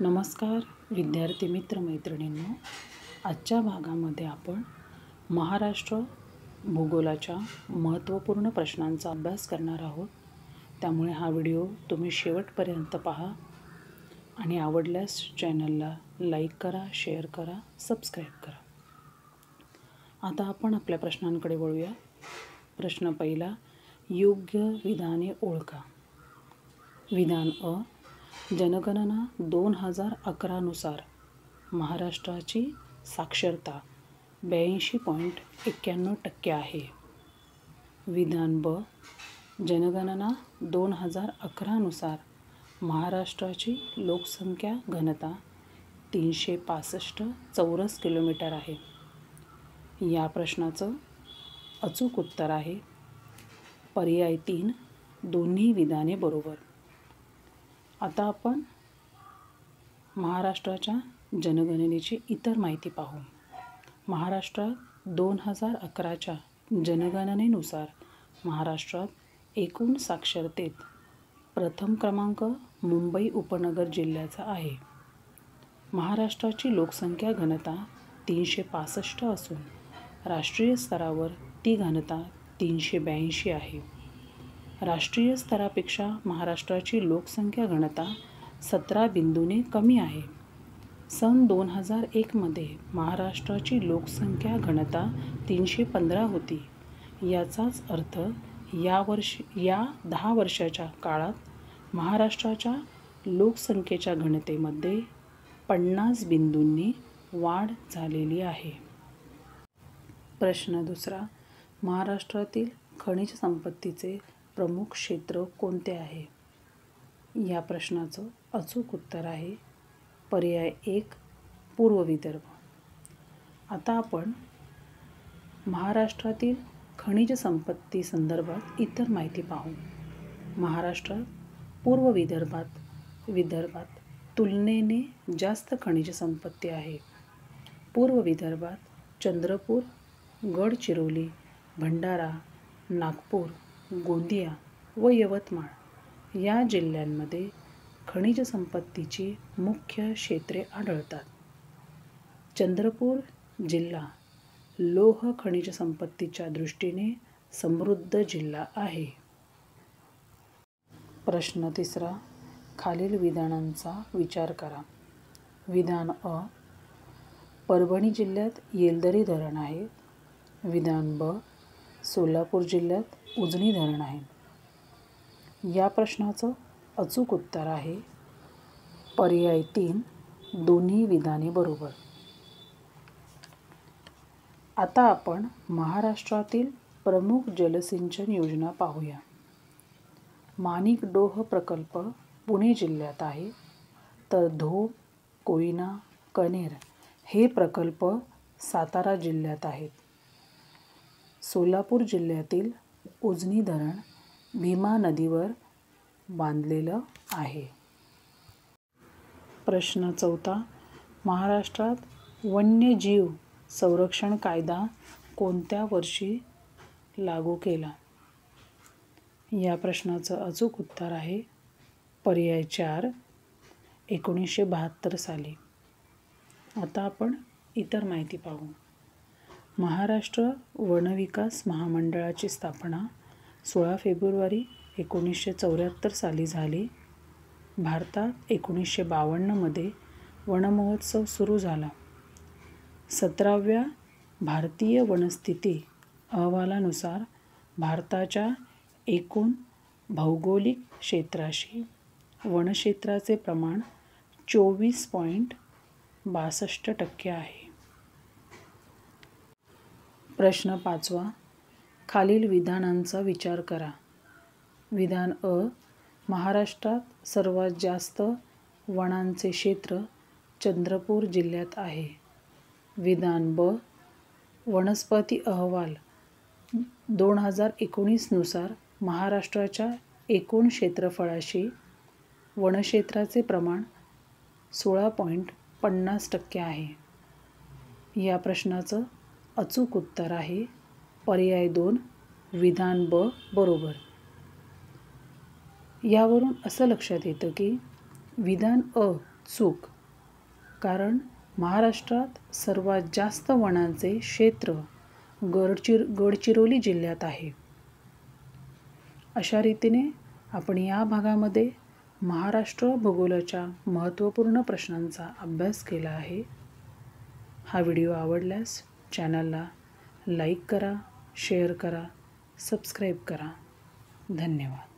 नमस्कार विद्यार्थी मित्रमैत्रिणींनो, आजच्या भागामध्ये आपण महाराष्ट्र भूगोलाच्या महत्त्वपूर्ण प्रश्नांचा अभ्यास करणार आहोत. त्यामुळे हा व्हिडिओ तुम्ही शेवटपर्यंत पहा आणि आवडल्यास चॅनलला लाईक करा, शेअर करा, सबस्क्राईब करा. आता आपण आपल्या प्रश्नांकडे वळूया. प्रश्न पहिला, योग्य विधाने ओळखा. विधान अ, जनगणना 2011 नुसार महाराष्ट्राची साक्षरता 82.91% आहे. विधान ब, जनगणना 2011 नुसार महाराष्ट्राची लोकसंख्या घनता 365 चौरस किलोमीटर आहे. या प्रश्नाचं अचूक उत्तर आहे पर्याय 3, दोन्ही विधाने बरोबर. आता आपण महाराष्ट्राच्या जनगणनेची इतर माहिती पाहू. महाराष्ट्रात 2011च्या जनगणनेनुसार महाराष्ट्रात एकूण साक्षरतेत प्रथम क्रमांक मुंबई उपनगर जिल्ह्याचा आहे. महाराष्ट्राची लोकसंख्या घनता 365 असून राष्ट्रीय स्तरावर ती घनता 382 आहे. राष्ट्रीय स्तरापेक्षा महाराष्ट्राची लोकसंख्या घनता 17 बिंदूने कमी आहे. सन 2001 मध्ये महाराष्ट्राची लोकसंख्या घनता 315 होती. याचाच अर्थ या 10 वर्षाच्या काळात महाराष्ट्राच्या लोकसंख्येच्या घनतेमध्ये 50 बिंदूंनी वाढ झालेली आहे. प्रश्न दुसरा, महाराष्ट्रातील खनिज संपत्तीचे प्रमुख क्षेत्र कोणते आहे? या प्रश्नाचं अचूक उत्तर आहे पर्याय 1, पूर्व विदर्भ. आता आपण महाराष्ट्रातील खनिज संपत्ती संदर्भात इतर माहिती पाहू. महाराष्ट्रात पूर्व विदर्भात तुलनेने जास्त खनिज संपत्ती आहे. पूर्व विदर्भात चंद्रपूर, गडचिरोली, भंडारा, नागपूर, गोंदिया व यवतमाळ या जिल्ह्यांमध्ये खनिज संपत्तीची मुख्य क्षेत्रे आढळतात. चंद्रपूर जिल्हा लोह खनिज संपत्तीच्या दृष्टीने समृद्ध जिल्हा आहे. प्रश्न तिसरा, खालील विधानांचा विचार करा. विधान अ, परभणी जिल्ह्यात येलदरी धरण आहे. विधान ब, सोलापूर जिल्ह्यात उजनी धरण आहे. या प्रश्नाचं अचूक उत्तर आहे पर्याय 3, दोन्ही विधाने बरोबर. आता आपण महाराष्ट्रातील प्रमुख जलसिंचन योजना पाहूया. माणिकडोह प्रकल्प पुणे जिल्ह्यात आहे, तर धोम, कोयना, कनेर हे प्रकल्प सातारा जिल्ह्यात आहेत. सोलापूर जिल्ह्यातील उजनी धरण भीमा नदीवर बांधलेलं आहे. प्रश्न चौथा, महाराष्ट्रात वन्यजीव संरक्षण कायदा कोणत्या वर्षी लागू केला? या प्रश्नाचं अचूक उत्तर आहे पर्याय 4, 1972 साली. आता आपण इतर माहिती पाहू. महाराष्ट्र वनविकास महामंडळाची स्थापना 16 फेब्रुवारी 1974 साली झाली. भारतात 1952 मध्ये वनमहोत्सव सुरू झाला. 17व्या भारतीय वनस्थिती अहवालानुसार भारताच्या एकूण भौगोलिक क्षेत्राशी वनक्षेत्राचे प्रमाण 24.62% आहे. प्रश्न 5वा, खालील विधानांचा विचार करा. विधान अ, महाराष्ट्रात सर्वात जास्त वनांचे क्षेत्र चंद्रपूर जिल्ह्यात आहे. विधान ब, वनस्पती अहवाल 2019 नुसार महाराष्ट्राच्या एकूण क्षेत्रफळाशी वनक्षेत्राचे प्रमाण 16.50% आहे. या प्रश्नाचं अचूक उत्तर आहे पर्याय 2, विधान ब बरोबर. यावरून असं लक्षात येतं की विधान अ चूक. कारण महाराष्ट्रात सर्वात जास्त वनांचे क्षेत्र गडचिरोली जिल्ह्यात आहे. अशा रीतीने आपण या भागामध्ये महाराष्ट्र भूगोलाच्या महत्त्वपूर्ण प्रश्नांचा अभ्यास केला आहे. हा व्हिडिओ आवडल्यास चॅनलला लाईक करा, शेअर करा, सबस्क्राईब करा. धन्यवाद.